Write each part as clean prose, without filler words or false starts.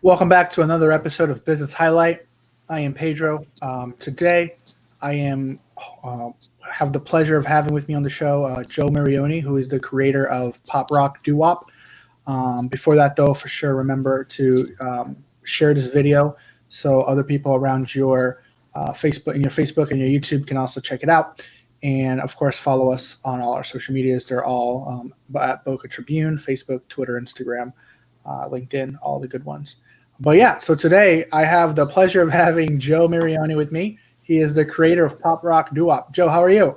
Welcome back to another episode of Business Highlight. I am Pedro. Today, I have the pleasure of having with me on the show Joe Mirrione, who is the creator of pop rock doo-wop. Before that, though, for sure, remember to share this video so other people around your Facebook and your YouTube can also check it out. And of course, follow us on all our social medias. They're all at Boca Tribune, Facebook, Twitter, Instagram, LinkedIn, all the good ones. But yeah, so today I have the pleasure of having Joe Mirrione with me. He is the creator of pop rock doo-wop. Joe, how are you?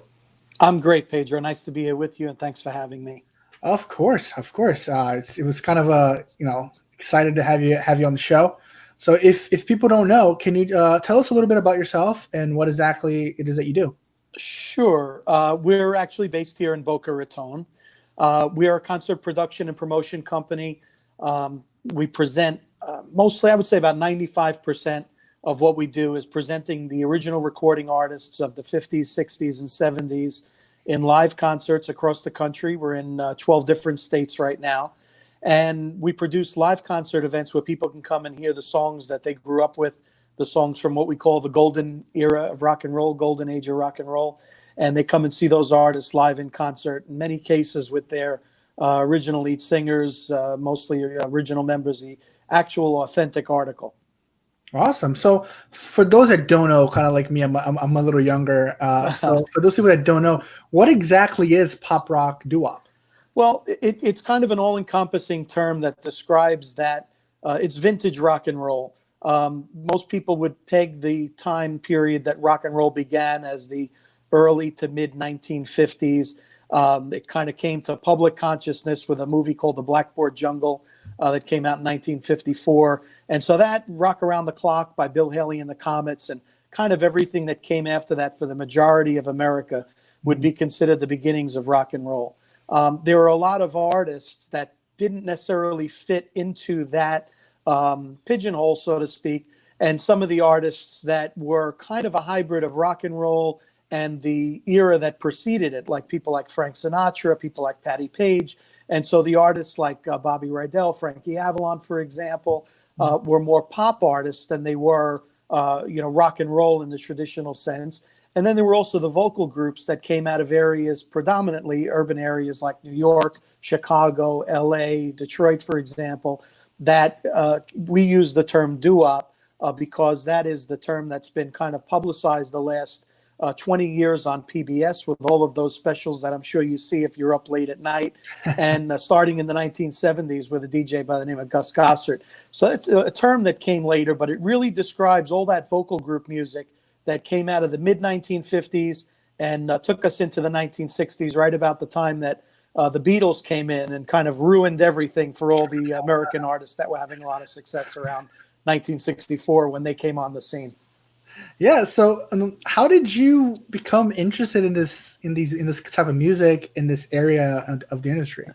I'm great, Pedro. Nice to be here with you, and thanks for having me. Of course. It was kind of excited to have you on the show. So if people don't know, can you tell us a little bit about yourself and what exactly it is that you do? Sure. We're actually based here in Boca Raton. We are a concert production and promotion company. We present mostly, I would say about 95% of what we do is presenting the original recording artists of the 50s, 60s, and 70s in live concerts across the country. We're in 12 different states right now. And we produce live concert events where people can come and hear the songs that they grew up with, the songs from what we call the golden era of rock and roll, golden age of rock and roll. And they come and see those artists live in concert, in many cases with their original lead singers, mostly original members, the actual authentic article. Awesome. So for those that don't know, kind of like me, I'm a little younger. So for those people that don't know, what exactly is pop rock doo-wop? Well, it's kind of an all-encompassing term that describes that it's vintage rock and roll. Most people would peg the time period that rock and roll began as the early to mid 1950s. It kind of came to public consciousness with a movie called The Blackboard Jungle that came out in 1954. And so that Rock Around the Clock by Bill Haley and the Comets and kind of everything that came after that for the majority of America would be considered the beginnings of rock and roll. There are a lot of artists that didn't necessarily fit into that pigeonhole, so to speak, and some of the artists that were kind of a hybrid of rock and roll and the era that preceded it, like people like Frank Sinatra, people like Patti Page. And so the artists like Bobby Rydell, Frankie Avalon, for example, were more pop artists than they were, rock and roll in the traditional sense. And then there were also the vocal groups that came out of areas, predominantly urban areas like New York, Chicago, LA, Detroit, for example, that we use the term doo-wop because that is the term that's been kind of publicized the last 20 years on PBS with all of those specials that I'm sure you see if you're up late at night, and starting in the 1970s with a DJ by the name of Gus Gossard. So it's a term that came later, but it really describes all that vocal group music that came out of the mid-1950s and took us into the 1960s, right about the time that the Beatles came in and kind of ruined everything for all the American artists that were having a lot of success around 1964 when they came on the scene. Yeah. So, how did you become interested in this type of music in this area of the industry?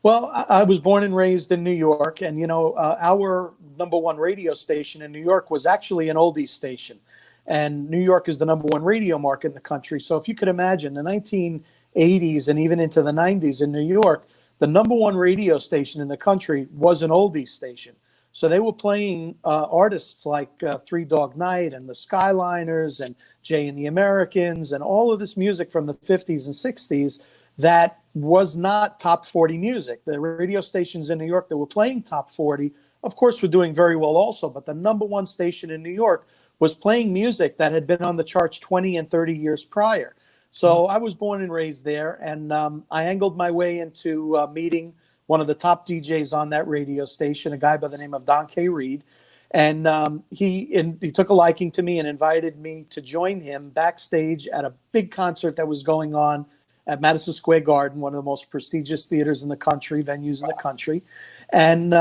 Well, I was born and raised in New York, and our number one radio station in New York was actually an oldies station, and New York is the number one radio market in the country. So, if you could imagine, the 1980s and even into the 90s in New York, the number one radio station in the country was an oldies station. So they were playing artists like Three Dog Night and the Skyliners and Jay and the Americans and all of this music from the 50s and 60s that was not top 40 music. The radio stations in New York that were playing top 40, of course, were doing very well also, but the number one station in New York was playing music that had been on the charts 20 and 30 years prior. So I was born and raised there, and I angled my way into meeting one of the top DJs on that radio station, a guy by the name of Don K. Reed. And he took a liking to me and invited me to join him backstage at a big concert that was going on at Madison Square Garden, one of the most prestigious theaters in the country, venues in the country. And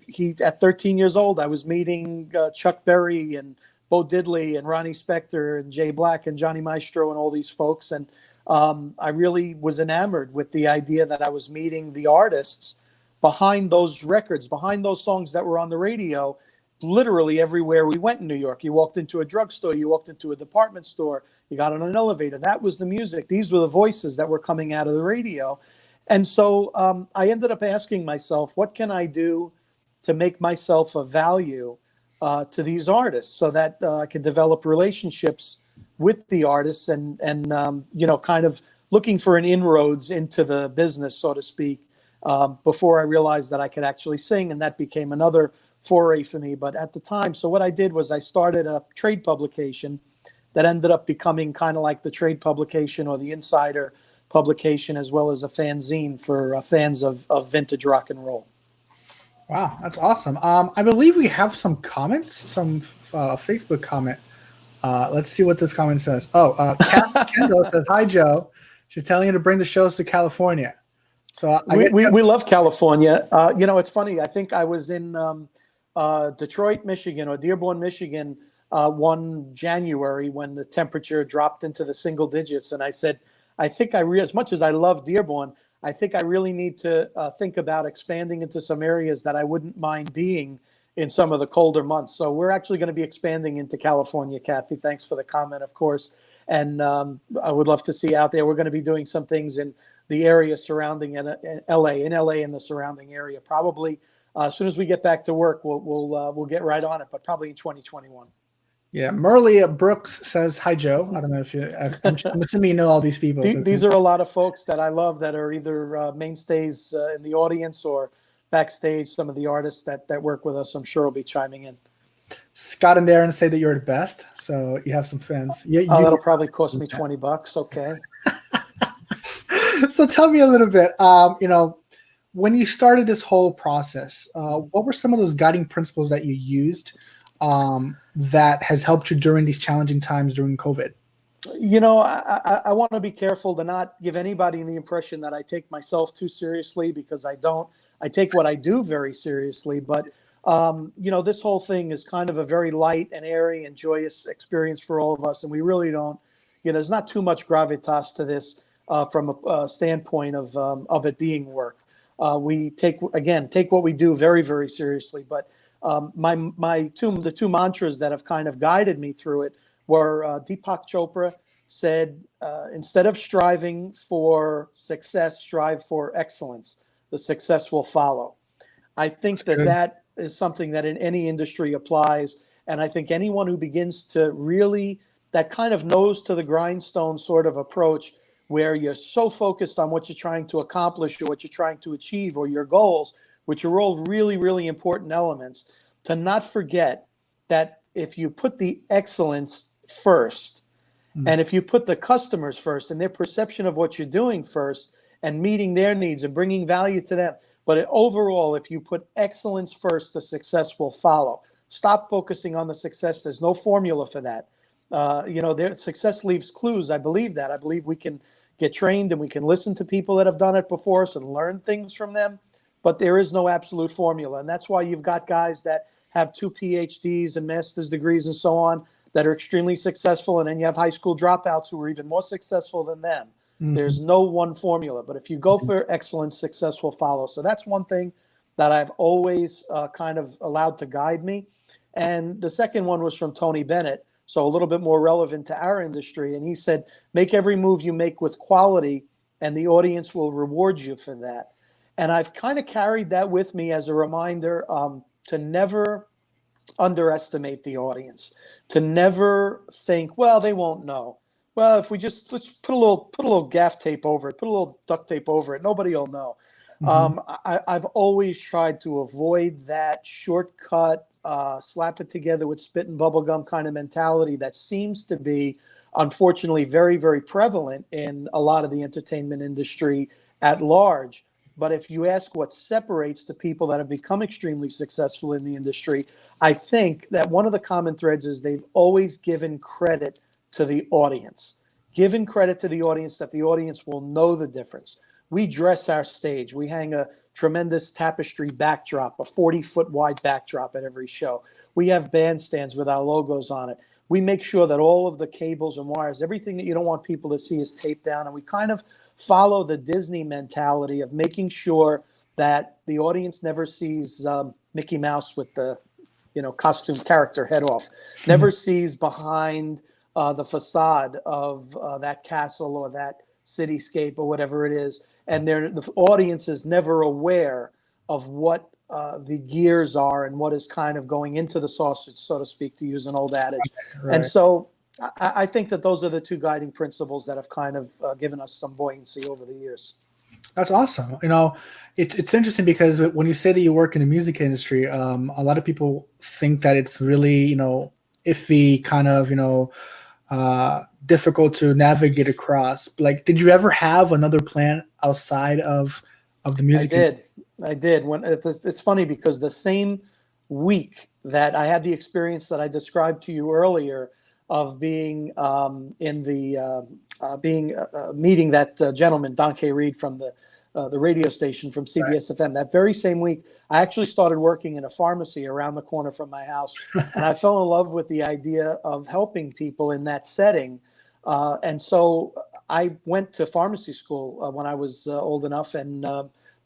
he at 13 years old, I was meeting Chuck Berry and Bo Diddley and Ronnie Spector and Jay Black and Johnny Maestro and all these folks. And I really was enamored with the idea that I was meeting the artists behind those records, behind those songs that were on the radio, literally everywhere we went in New York. You walked into a drugstore, you walked into a department store, you got on an elevator. That was the music. These were the voices that were coming out of the radio. And so I ended up asking myself, what can I do to make myself of value to these artists so that I can develop relationships with the artists and kind of looking for an inroads into the business, so to speak, before I realized that I could actually sing. And that became another foray for me. But at the time, so what I did was I started a trade publication that ended up becoming kind of like the trade publication or the insider publication, as well as a fanzine for fans of vintage rock and roll. Wow, that's awesome. I believe we have some comments, some Facebook comment. Let's see what this comment says. Kendall says, "Hi, Joe. She's telling you to bring the shows to California." So we love California. It's funny. I think I was in Detroit, Michigan, or Dearborn, Michigan, one January when the temperature dropped into the single digits, and I said, I think as much as I love Dearborn, I think I really need to think about expanding into some areas that I wouldn't mind being in some of the colder months. So we're actually going to be expanding into California, Kathy. Thanks for the comment, of course. And I would love to see you out there. We're going to be doing some things in the area surrounding LA and the surrounding area. Probably as soon as we get back to work, we'll get right on it, but probably in 2021. Yeah, Merle Brooks says, "Hi, Joe." I don't know if I'm assuming you know all these people. These are a lot of folks that I love that are either mainstays in the audience or backstage. Some of the artists that work with us, I'm sure, will be chiming in. Scott and Darren say that you're the best, so you have some fans. That'll probably cost me $20. Okay. So tell me a little bit. When you started this whole process, what were some of those guiding principles that you used that has helped you during these challenging times during COVID? I want to be careful to not give anybody the impression that I take myself too seriously, because I don't. I take what I do very seriously, but this whole thing is kind of a very light and airy and joyous experience for all of us, and we really don't. There's not too much gravitas to this from a standpoint of it being work. We take what we do very, very seriously, but. The two mantras that have kind of guided me through it were Deepak Chopra said, instead of striving for success, strive for excellence. The success will follow. I think that is something that in any industry applies. And I think anyone who begins to really, that kind of nose to the grindstone sort of approach, where you're so focused on what you're trying to accomplish or what you're trying to achieve or your goals, which are all really, really important elements, to not forget that if you put the excellence first, and if you put the customers first and their perception of what you're doing first and meeting their needs and bringing value to them, but overall, if you put excellence first, the success will follow. Stop focusing on the success. There's no formula for that. Their success leaves clues. I believe that. I believe we can get trained and we can listen to people that have done it before us and learn things from them. But there is no absolute formula. And that's why you've got guys that have 2 PhDs and master's degrees and so on that are extremely successful. And then you have high school dropouts who are even more successful than them. Mm-hmm. There's no one formula. But if you go for excellence, success will follow. So that's one thing that I've always kind of allowed to guide me. And the second one was from Tony Bennett, so a little bit more relevant to our industry. And he said, make every move you make with quality, and the audience will reward you for that. And I've kind of carried that with me as a reminder to never underestimate the audience, to never think, well, they won't know. Well, if let's put a little gaff tape over it, put a little duct tape over it, nobody will know. Mm-hmm. I've always tried to avoid that shortcut, slap it together with spit and bubble gum kind of mentality that seems to be, unfortunately, very, very prevalent in a lot of the entertainment industry at large. But if you ask what separates the people that have become extremely successful in the industry, I think that one of the common threads is they've always given credit to the audience, given credit to the audience that the audience will know the difference. We dress our stage. We hang a tremendous tapestry backdrop, a 40-foot wide backdrop at every show. We have bandstands with our logos on it. We make sure that all of the cables and wires, everything that you don't want people to see is taped down. And we kind of follow the Disney mentality of making sure that the audience never sees Mickey Mouse with the, costume character head off, never sees behind the facade of that castle or that cityscape or whatever it is. And the audience is never aware of what the gears are and what is kind of going into the sausage, so to speak, to use an old adage. Right. And so I think that those are the two guiding principles that have kind of given us some buoyancy over the years. That's awesome. It's interesting because when you say that you work in the music industry, a lot of people think that it's really, iffy, kind of, difficult to navigate across. Like, did you ever have another plan outside of the music? I did. It's funny because the same week that I had the experience that I described to you earlier of being meeting that gentleman, Don K. Reed, from the radio station from CBS FM. That very same week, I actually started working in a pharmacy around the corner from my house, and I fell in love with the idea of helping people in that setting. And so I went to pharmacy school when I was old enough, and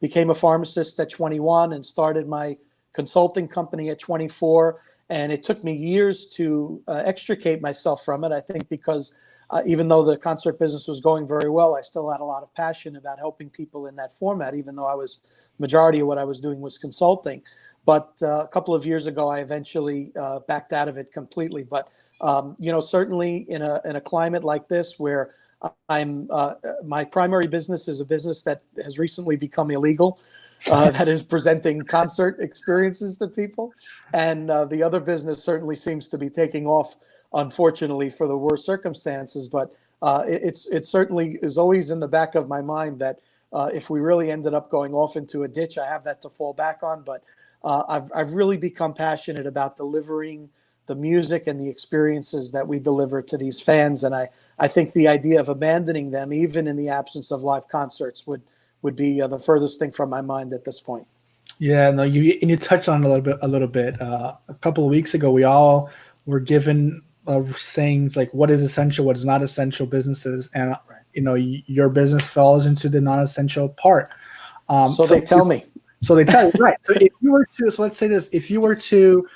became a pharmacist at 21 and started my consulting company at 24. And it took me years to extricate myself from it, I think, because even though the concert business was going very well, I still had a lot of passion about helping people in that format, even though majority of what I was doing was consulting. But a couple of years ago, I eventually backed out of it completely. But, certainly in a climate like this where my primary business is a business that has recently become illegal, that is presenting concert experiences to people. And the other business certainly seems to be taking off, unfortunately, for the worst circumstances. But it certainly is always in the back of my mind that if we really ended up going off into a ditch, I have that to fall back on. But I've really become passionate about delivering the music and the experiences that we deliver to these fans. And I think the idea of abandoning them, even in the absence of live concerts, would be the furthest thing from my mind at this point. Yeah, no, you touched on it a little bit. A couple of weeks ago, we all were given sayings like what is essential, what is not essential businesses, and your business falls into the non-essential part. So they tell me. So they tell you, right? So if you were to, let's say this, if you were to,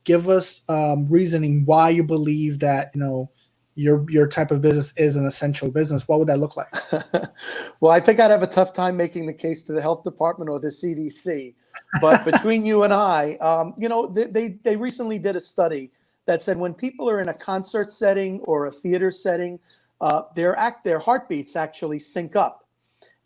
give us reasoning why you believe that your type of business is an essential business, what would that look like? Well, I think I'd have a tough time making the case to the health department or the CDC. But between you and I, they recently did a study that said when people are in a concert setting or a theater setting, their heartbeats actually sync up.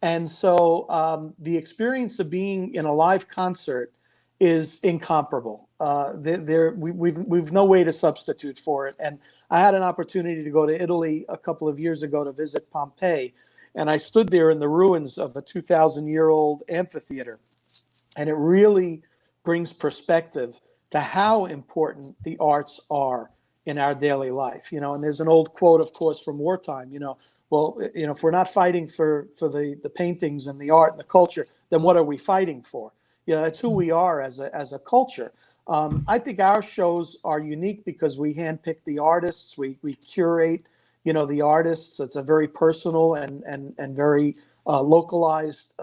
And so the experience of being in a live concert is incomparable. We've no way to substitute for it. And I had an opportunity to go to Italy a couple of years ago to visit Pompeii, and I stood there in the ruins of a 2,000-year-old amphitheater. And it really brings perspective to how important the arts are in our daily life. And there's an old quote, of course, from wartime, if we're not fighting for the paintings and the art and the culture, then what are we fighting for? That's who we are as a culture. I think our shows are unique because we handpick the artists, we curate, the artists. It's a very personal and very localized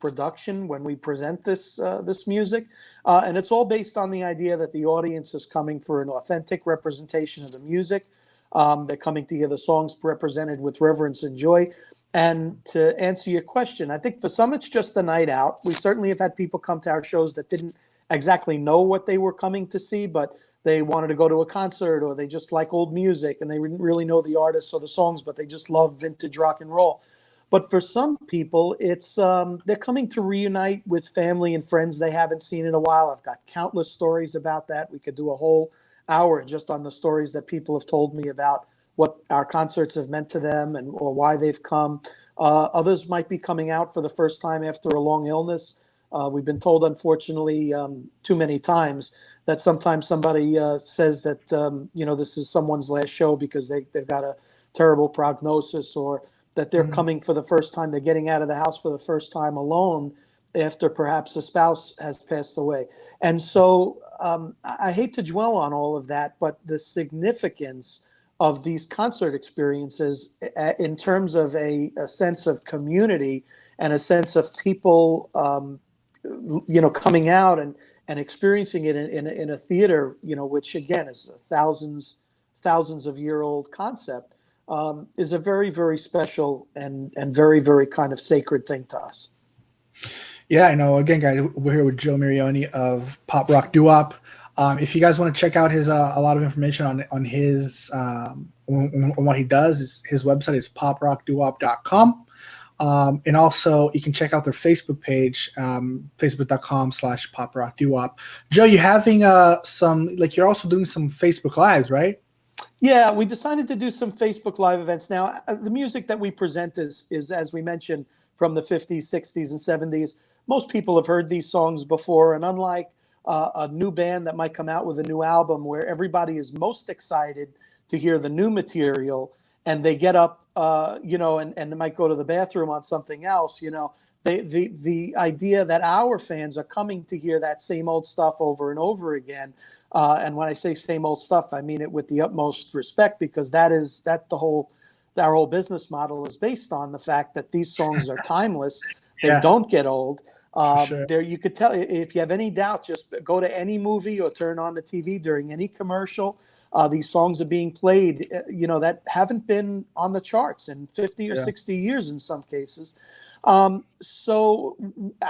production when we present this music, and it's all based on the idea that the audience is coming for an authentic representation of the music. They're coming to hear the songs represented with reverence and joy. And to answer your question, I think for some it's just a night out. We certainly have had people come to our shows that didn't exactly know what they were coming to see, but they wanted to go to a concert, or they just like old music and they didn't really know the artists or the songs, but they just love vintage rock and roll. But for some people, it's they're coming to reunite with family and friends they haven't seen in a while. I've got countless stories about that. We could do a whole hour just on the stories that people have told me about what our concerts have meant to them and or why they've come. Others might be coming out for the first time after a long illness. We've been told, unfortunately, too many times that sometimes somebody says that, this is someone's last show because they've got a terrible prognosis, or that they're coming for the first time. They're getting out of the house for the first time alone after perhaps a spouse has passed away. And so I hate to dwell on all of that, but the significance of these concert experiences in terms of a sense of community and a sense of people, coming out and experiencing it in a theater, which again is a thousands of year old concept, is a very, very special and very, very kind of sacred thing to us. Yeah, I know. Again, guys, we're here with Joe Mirrione of Pop Rock Doo-Wop. If you guys want to check out his a lot of information on his on what he does, his website is poprockdoowop.com. And also you can check out their Facebook page, facebook.com/poprockdoowop. Joe, you're having you're also doing some Facebook Lives, right? Yeah, we decided to do some Facebook Live events. Now, the music that we present is, as we mentioned, from the 50s, 60s, and 70s. Most people have heard these songs before, and unlike a new band that might come out with a new album where everybody is most excited to hear the new material, and they get up, and they might go to the bathroom on something else, the idea that our fans are coming to hear that same old stuff over and over again. And when I say same old stuff, I mean it with the utmost respect, because our whole business model is based on the fact that these songs are timeless. They don't get old. Sure. There, you could tell, if you have any doubt, just go to any movie or turn on the TV during any commercial. These songs are being played, that haven't been on the charts in 50 or 60 years in some cases. So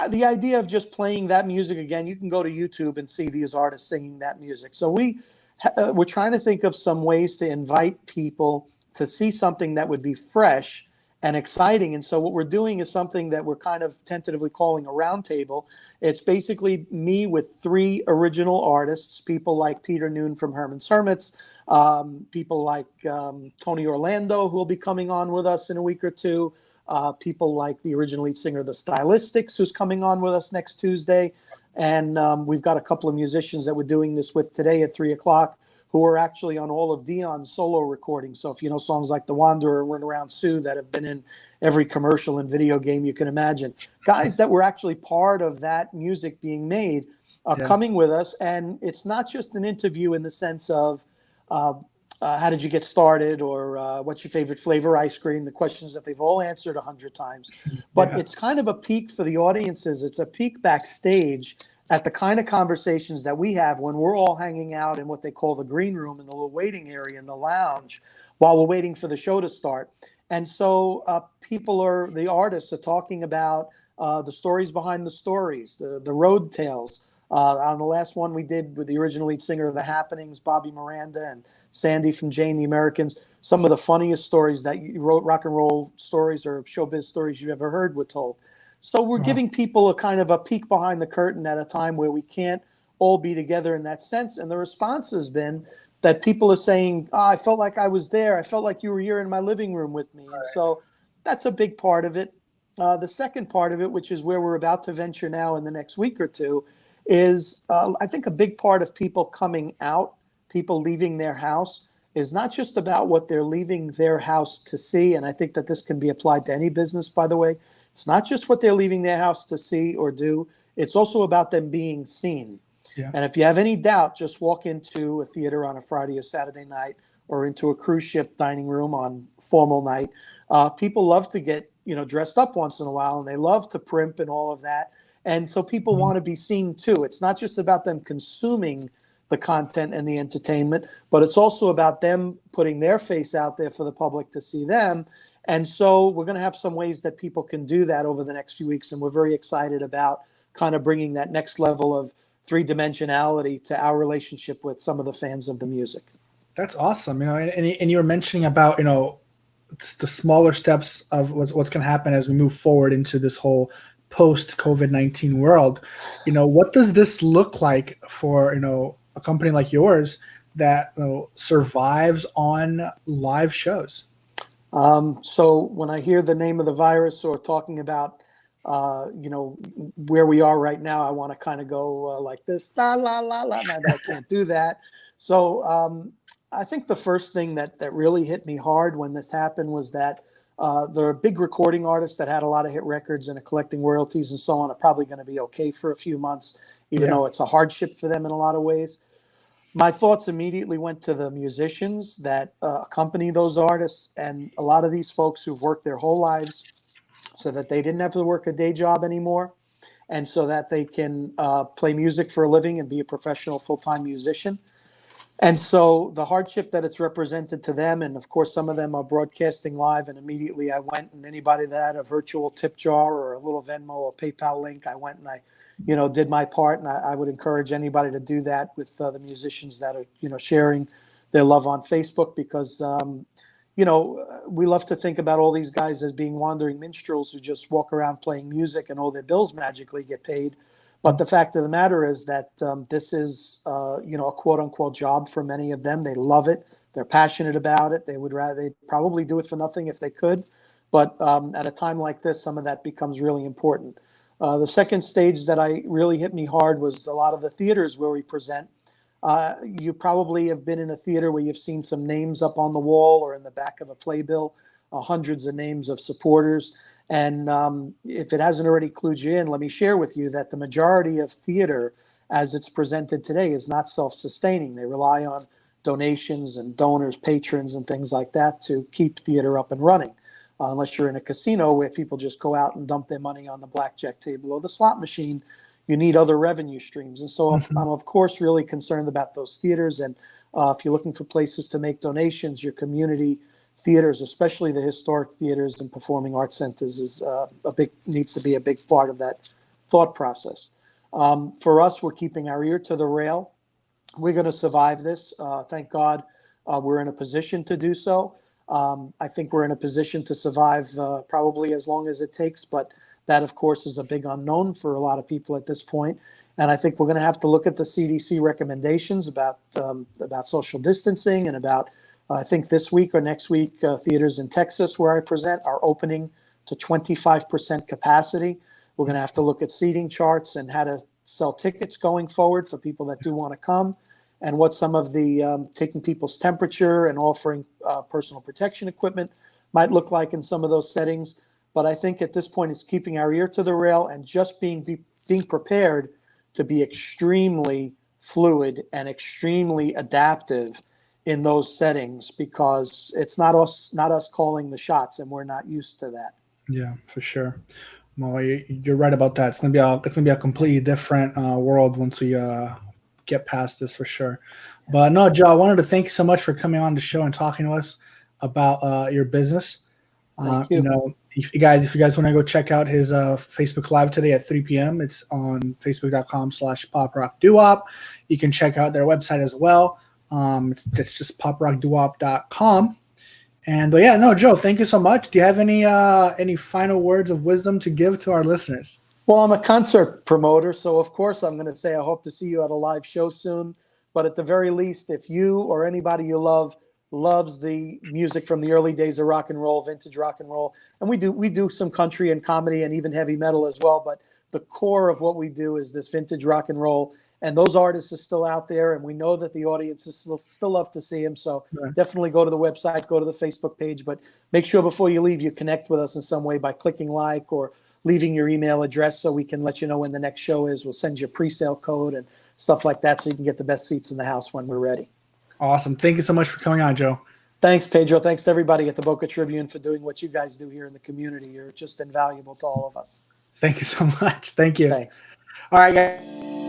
the idea of just playing that music again, you can go to YouTube and see these artists singing that music. So we're trying to think of some ways to invite people to see something that would be fresh and exciting. And so what we're doing is something that we're kind of tentatively calling a roundtable. It's basically me with 3 original artists, people like Peter Noon from Herman's Hermits, people like Tony Orlando, who will be coming on with us in a week or two, people like the original lead singer of the Stylistics, who's coming on with us next Tuesday. And we've got a couple of musicians that we're doing this with today at 3:00, who are actually on all of Dion's solo recordings. So if you know songs like The Wanderer, Run Around Sue, that have been in every commercial and video game you can imagine, guys that were actually part of that music being made are coming with us. And it's not just an interview in the sense of how did you get started, or what's your favorite flavor ice cream, the questions that they've all answered 100 times. But it's kind of a peek for the audiences. It's a peek backstage at the kind of conversations that we have when we're all hanging out in what they call the green room, in the little waiting area in the lounge, while we're waiting for the show to start. And so the artists are talking about the stories behind the stories, the road tales. On the last one we did with the original lead singer of The Happenings, Bobby Miranda, and Sandy from Jane the Americans, some of the funniest stories that you wrote, rock and roll stories or showbiz stories you've ever heard, were told. So we're giving people a kind of a peek behind the curtain at a time where we can't all be together in that sense. And the response has been that people are saying, I felt like I was there. I felt like you were here in my living room with me. And so that's a big part of it. The second part of it, which is where we're about to venture now in the next week or two, is I think a big part of people coming out, people leaving their house, is not just about what they're leaving their house to see. And I think that this can be applied to any business, by the way. It's not just what they're leaving their house to see or do. It's also about them being seen. Yeah. And if you have any doubt, just walk into a theater on a Friday or Saturday night, or into a cruise ship dining room on formal night. People love to get dressed up once in a while, and they love to primp and all of that. And so people want to be seen too. It's not just about them consuming the content and the entertainment, but it's also about them putting their face out there for the public to see them. And so we're going to have some ways that people can do that over the next few weeks. And we're very excited about kind of bringing that next level of 3-dimensionality to our relationship with some of the fans of the music. That's awesome. And you were mentioning about, the smaller steps of what's going to happen as we move forward into this whole post-COVID-19 world. What does this look like for, a company like yours that survives on live shows? So when I hear the name of the virus or talking about, where we are right now, I want to kind of go like this, la, la, la, la, but I can't do that. So I think the first thing that really hit me hard when this happened was that the big recording artists that had a lot of hit records and are collecting royalties and so on are probably going to be okay for a few months, even though it's a hardship for them in a lot of ways. My thoughts immediately went to the musicians that accompany those artists, and a lot of these folks who've worked their whole lives so that they didn't have to work a day job anymore, and so that they can play music for a living and be a professional full-time musician. And so the hardship that it's represented to them, and of course some of them are broadcasting live, and immediately I went, and anybody that had a virtual tip jar or a little Venmo or PayPal link, I went and I did my part. And I would encourage anybody to do that with the musicians that are sharing their love on Facebook, because we love to think about all these guys as being wandering minstrels who just walk around playing music and all their bills magically get paid. But the fact of the matter is that this is, a quote unquote job for many of them. They love it. They're passionate about it. They'd probably do it for nothing if they could. But at a time like this, some of that becomes really important. The second stage that really hit me hard was a lot of the theaters where we present. You probably have been in a theater where you've seen some names up on the wall or in the back of a playbill, hundreds of names of supporters. And if it hasn't already clued you in, let me share with you that the majority of theater as it's presented today is not self-sustaining. They rely on donations and donors, patrons, and things like that to keep theater up and running. Unless you're in a casino where people just go out and dump their money on the blackjack table or the slot machine, you need other revenue streams. And so I'm, of course, really concerned about those theaters. And if you're looking for places to make donations, your community theaters, especially the historic theaters and performing arts centers, is needs to be a big part of that thought process. For us, we're keeping our ear to the rail. We're going to survive this. Thank God we're in a position to do so. I think we're in a position to survive probably as long as it takes, but that, of course, is a big unknown for a lot of people at this point. And I think we're going to have to look at the CDC recommendations about social distancing and about, I think this week or next week, theaters in Texas where I present are opening to 25% capacity. We're going to have to look at seating charts and how to sell tickets going forward for people that do want to come, and what some of the taking people's temperature and offering personal protection equipment might look like in some of those settings. But I think at this point it's keeping our ear to the rail and just being prepared to be extremely fluid and extremely adaptive in those settings, because it's not us calling the shots, and we're not used to that. Yeah, for sure. Well, you're right about that. It's gonna be a completely different world once we get past this, for sure. But no, Joe, I wanted to thank you so much for coming on the show and talking to us about your business. Thank you. If you guys want to go check out his Facebook Live today at 3 p.m., it's on facebook.com/poprockduop. You can check out their website as well. It's just poprockduop.com. But yeah, no, Joe, thank you so much. Do you have any final words of wisdom to give to our listeners? Well, I'm a concert promoter, so of course I'm going to say I hope to see you at a live show soon. But at the very least, if you or anybody you love loves the music from the early days of rock and roll, vintage rock and roll, and we do some country and comedy and even heavy metal as well, but the core of what we do is this vintage rock and roll, and those artists are still out there, and we know that the audience still love to see them. So Definitely go to the website, go to the Facebook page, but make sure before you leave you connect with us in some way by clicking like or leaving your email address so we can let you know when the next show is. We'll send you a pre-sale code and stuff like that so you can get the best seats in the house when we're ready. Awesome. Thank you so much for coming on, Joe. Thanks, Pedro. Thanks to everybody at the Boca Tribune for doing what you guys do here in the community. You're just invaluable to all of us. Thank you so much. Thank you. Thanks. All right, guys.